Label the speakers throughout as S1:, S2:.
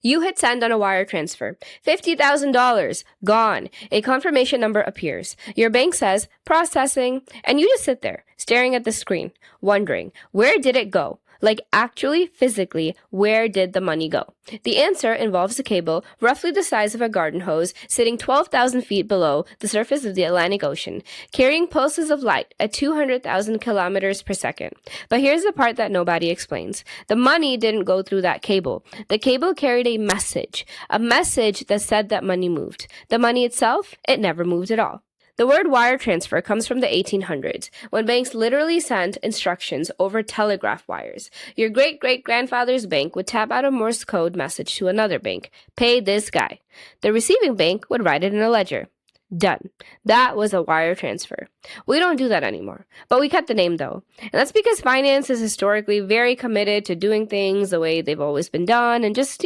S1: You hit send on a wire transfer. $50,000. Gone. A confirmation number appears. Your bank says, processing, and you just sit there, staring at the screen, wondering, where did it go? Like, actually, physically, where did the money go? The answer involves a cable roughly the size of a garden hose sitting 12,000 feet below the surface of the Atlantic Ocean, carrying pulses of light at 200,000 kilometers per second. But here's the part that nobody explains. The money didn't go through that cable. The cable carried a message that said that money moved. The money itself, it never moved at all. The word wire transfer comes from the 1800s, when banks literally sent instructions over telegraph wires. Your great-great-grandfather's bank would tap out a Morse code message to another bank, pay this guy. The receiving bank would write it in a ledger. Done. That was a wire transfer. We don't do that anymore, but we kept the name though. And that's because finance is historically very committed to doing things the way they've always been done and just,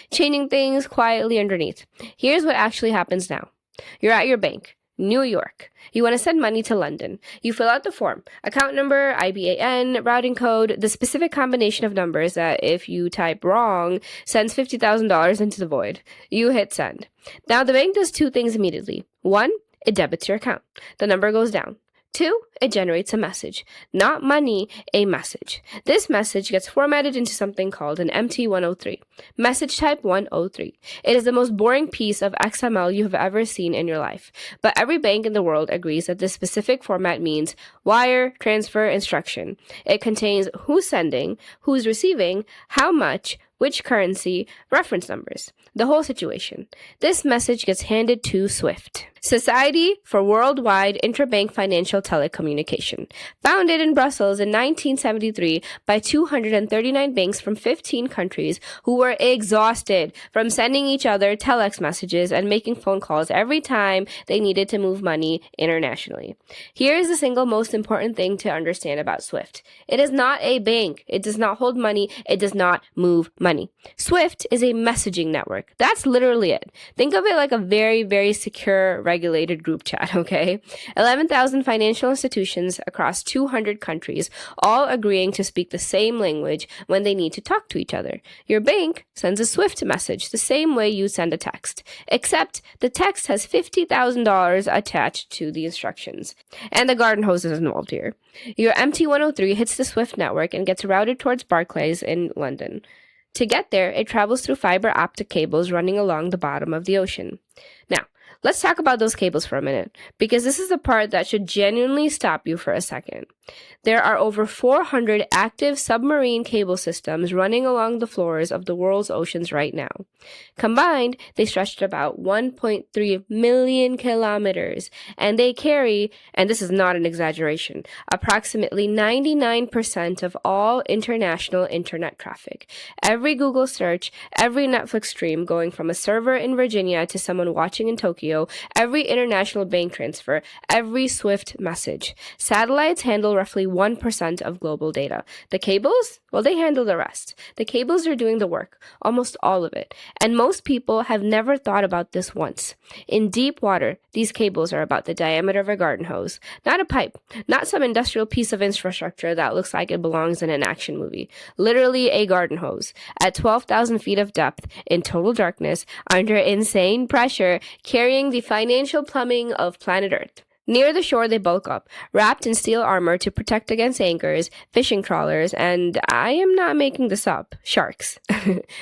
S1: changing things quietly underneath. Here's what actually happens now. You're at your bank. New York. You want to send money to London. You fill out the form. Account number, IBAN, routing code, the specific combination of numbers that, if you type wrong, sends $50,000 into the void. You hit send. Now, the bank does two things immediately. One, it debits your account. The number goes down. Two, it generates a message. Not money, a message. This message gets formatted into something called an MT103, message type 103. It is the most boring piece of XML you have ever seen in your life. But every bank in the world agrees that this specific format means wire transfer instruction. It contains who's sending, who's receiving, how much, which currency, reference numbers, the whole situation. This message gets handed to SWIFT, Society for Worldwide Interbank Financial Telecommunication, founded in Brussels in 1973 by 239 banks from 15 countries who were exhausted from sending each other telex messages and making phone calls every time they needed to move money internationally. Here is the single most important thing to understand about SWIFT. It is not a bank. It does not hold money. It does not move money. SWIFT is a messaging network. That's literally it. Think of it like a very, very secure, regulated group chat, okay? 11,000 financial institutions across 200 countries, all agreeing to speak the same language when they need to talk to each other. Your bank sends a SWIFT message the same way you send a text, except the text has $50,000 attached to the instructions. And the garden hose is involved here. Your MT103 hits the SWIFT network and gets routed towards Barclays in London. To get there, it travels through fiber optic cables running along the bottom of the ocean. Now, let's talk about those cables for a minute, because this is the part that should genuinely stop you for a second. There are over 400 active submarine cable systems running along the floors of the world's oceans right now. Combined, they stretch to about 1.3 million kilometers, and they carry, and this is not an exaggeration, approximately 99% of all international internet traffic. Every Google search, every Netflix stream going from a server in Virginia to someone watching in Tokyo, every international bank transfer, every SWIFT message. Satellites handle roughly 1% of global data. The cables? Well, they handle the rest. The cables are doing the work, almost all of it. And most people have never thought about this once. In deep water, these cables are about the diameter of a garden hose. Not a pipe, not some industrial piece of infrastructure that looks like it belongs in an action movie. Literally a garden hose. At 12,000 feet of depth, in total darkness, under insane pressure, carrying the financial plumbing of planet Earth. Near the shore, they bulk up, wrapped in steel armor to protect against anchors, fishing trawlers, and I am not making this up, sharks.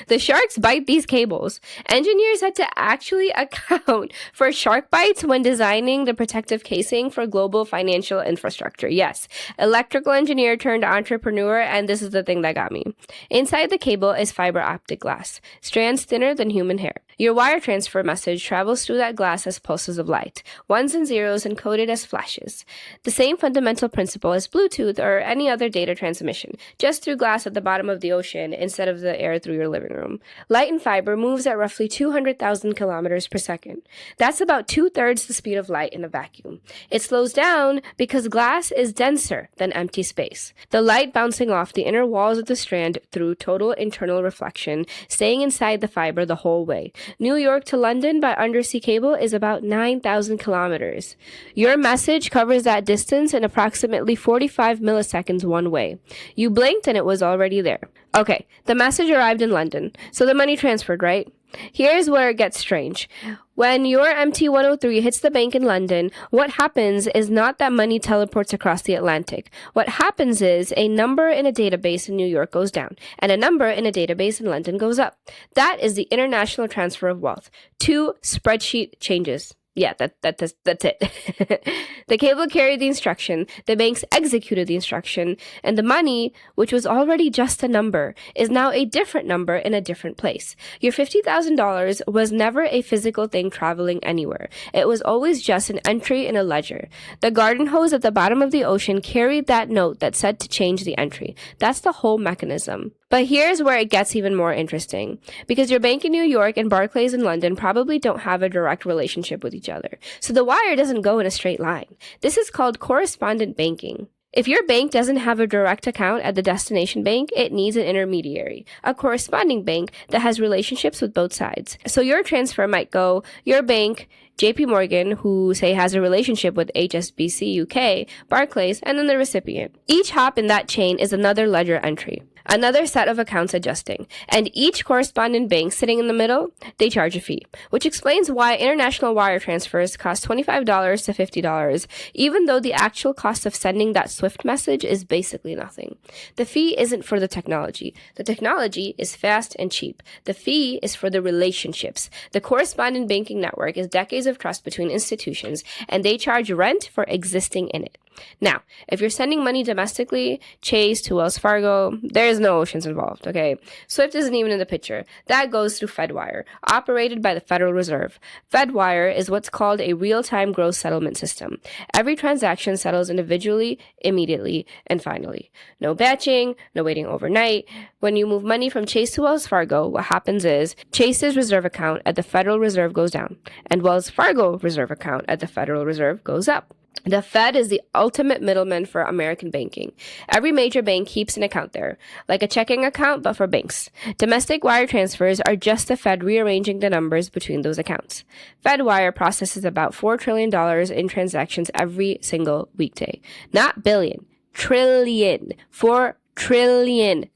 S1: The sharks bite these cables. Engineers had to actually account for shark bites when designing the protective casing for global financial infrastructure. Yes, electrical engineer turned entrepreneur, and this is the thing that got me. Inside the cable is fiber optic glass, strands thinner than human hair. Your wire transfer message travels through that glass as pulses of light, ones and zeros encoded as flashes. The same fundamental principle as Bluetooth or any other data transmission, just through glass at the bottom of the ocean instead of the air through your living room. Light and fiber moves at roughly 200,000 kilometers per second. That's about 2/3 the speed of light in a vacuum. It slows down because glass is denser than empty space. The light bouncing off the inner walls of the strand through total internal reflection, staying inside the fiber the whole way. New York to London by undersea cable is about 9,000 kilometers. Your message covers that distance in approximately 45 milliseconds one way. You blinked and it was already there. Okay, the message arrived in London, so the money transferred, right? Here's where it gets strange. When your MT-103 hits the bank in London, what happens is not that money teleports across the Atlantic. What happens is a number in a database in New York goes down, and a number in a database in London goes up. That is the international transfer of wealth. 2 spreadsheet changes. Yeah, that's it. The cable carried the instruction, the banks executed the instruction, and the money, which was already just a number, is now a different number in a different place. Your $50,000 was never a physical thing traveling anywhere. It was always just an entry in a ledger. The garden hose at the bottom of the ocean carried that note that said to change the entry. That's the whole mechanism. But here's where it gets even more interesting. Because your bank in New York and Barclays in London probably don't have a direct relationship with each other. So the wire doesn't go in a straight line. This is called correspondent banking. If your bank doesn't have a direct account at the destination bank, it needs an intermediary, a corresponding bank that has relationships with both sides. So your transfer might go, your bank, JP Morgan, who say has a relationship with HSBC UK, Barclays, and then the recipient. Each hop in that chain is another ledger entry. Another set of accounts adjusting, and each correspondent bank sitting in the middle, they charge a fee, which explains why international wire transfers cost $25 to $50, even though the actual cost of sending that SWIFT message is basically nothing. The fee isn't for the technology. The technology is fast and cheap. The fee is for the relationships. The correspondent banking network is decades of trust between institutions, and they charge rent for existing in it. Now, if you're sending money domestically, Chase to Wells Fargo, there's no oceans involved, okay? SWIFT isn't even in the picture. That goes through Fedwire, operated by the Federal Reserve. Fedwire is what's called a real-time gross settlement system. Every transaction settles individually, immediately, and finally. No batching, no waiting overnight. When you move money from Chase to Wells Fargo, what happens is Chase's reserve account at the Federal Reserve goes down, and Wells Fargo reserve account at the Federal Reserve goes up. The Fed is the ultimate middleman for American banking. Every major bank keeps an account there, like a checking account, but for banks. Domestic wire transfers are just the Fed rearranging the numbers between those accounts. Fedwire processes about $4 trillion in transactions every single weekday. Not billion, trillion. $4 trillion.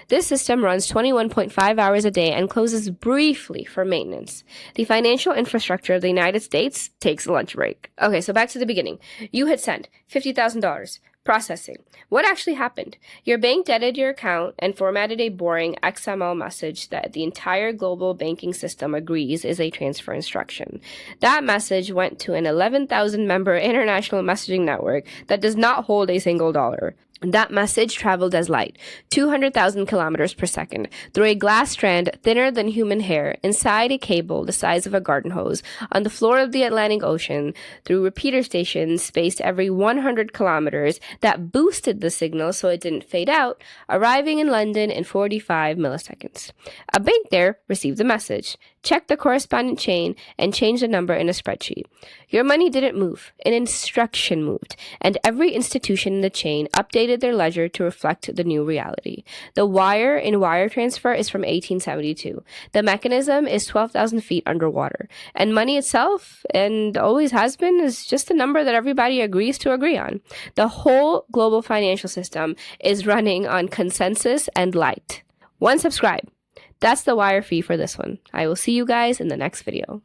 S1: This system runs 21.5 hours a day and closes briefly for maintenance. The financial infrastructure of the United States takes a lunch break. Okay, so back to the beginning. You hit send, $50,000. Processing. What actually happened? Your bank debited your account and formatted a boring XML message that the entire global banking system agrees is a transfer instruction. That message went to an 11,000-member international messaging network that does not hold a single dollar. That message traveled as light, 200,000 kilometers per second, through a glass strand thinner than human hair, inside a cable the size of a garden hose, on the floor of the Atlantic Ocean, through repeater stations spaced every 100 kilometers that boosted the signal so it didn't fade out, arriving in London in 45 milliseconds. A bank there received the message, checked the correspondent chain, and changed the number in a spreadsheet. Your money didn't move. An instruction moved, and every institution in the chain updated their ledger to reflect the new reality. The wire in wire transfer is from 1872. The mechanism is 12,000 feet underwater, and money itself, and always has been, is just a number that everybody agrees to agree on. The whole global financial system is running on consensus and light. Subscribe. That's the wire fee for this one. I will see you guys in the next video.